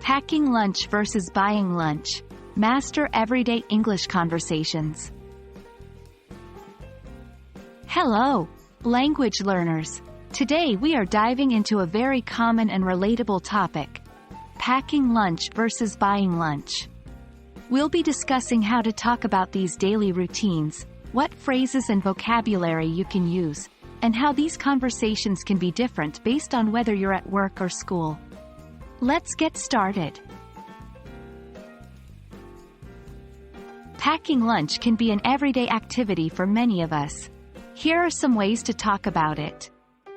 Packing lunch versus buying lunch. Master everyday English conversations. Hello, language learners. Today we are diving into a very common and relatable topic: packing lunch versus buying lunch. We'll be discussing how to talk about these daily routines, what phrases and vocabulary you can use, and how these conversations can be different based on whether you're at work or school. Let's get started. Packing lunch can be an everyday activity for many of us. Here are some ways to talk about it.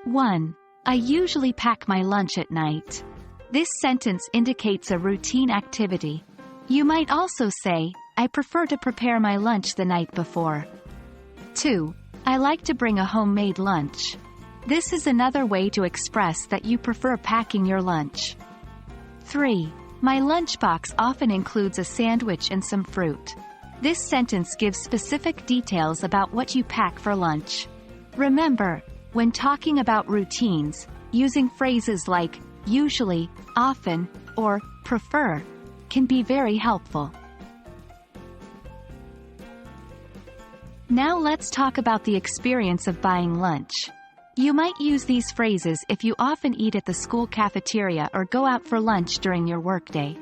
1. I usually pack my lunch at night. This sentence indicates a routine activity. You might also say, I prefer to prepare my lunch the night before. 2. I like to bring a homemade lunch. This is another way to express that you prefer packing your lunch. 3. My lunchbox often includes a sandwich and some fruit. This sentence gives specific details about what you pack for lunch. Remember, when talking about routines, using phrases like usually, often, or prefer can be very helpful. Now let's talk about the experience of buying lunch. You might use these phrases if you often eat at the school cafeteria or go out for lunch during your workday.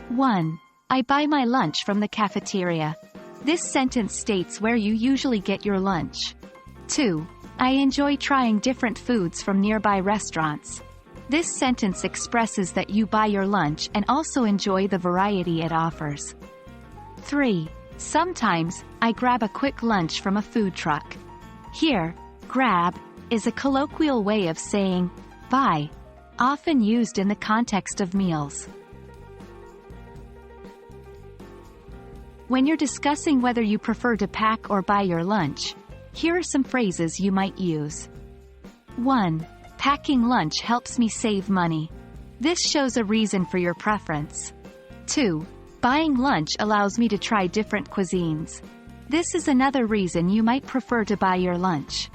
1. I buy my lunch from the cafeteria. This sentence states where you usually get your lunch. 2. I enjoy trying different foods from nearby restaurants. This sentence expresses that you buy your lunch and also enjoy the variety it offers. 3. Sometimes, I grab a quick lunch from a food truck. Here, grab is a colloquial way of saying buy, often used in the context of meals. When you're discussing whether you prefer to pack or buy your lunch, here are some phrases you might use. 1. Packing lunch helps me save money. This shows a reason for your preference. 2. Buying lunch allows me to try different cuisines. This is another reason you might prefer to buy your lunch.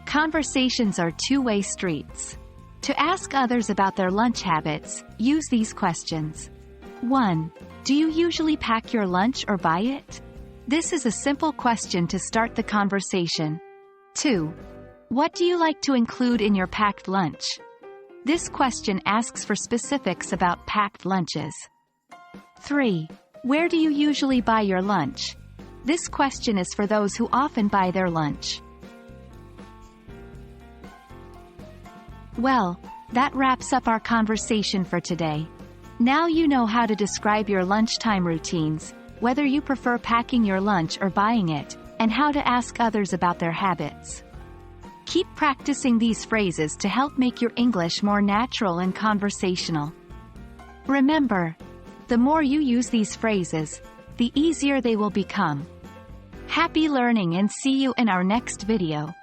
Conversations are two-way streets. To ask others about their lunch habits, use these questions. 1. Do you usually pack your lunch or buy it? This is a simple question to start the conversation. 2. What do you like to include in your packed lunch? This question asks for specifics about packed lunches. 3. Where do you usually buy your lunch? This question is for those who often buy their lunch. Well, that wraps up our conversation for today. Now you know how to describe your lunchtime routines, whether you prefer packing your lunch or buying it, and how to ask others about their habits. Keep practicing these phrases to help make your English more natural and conversational. Remember, the more you use these phrases, the easier they will become. Happy learning and see you in our next video.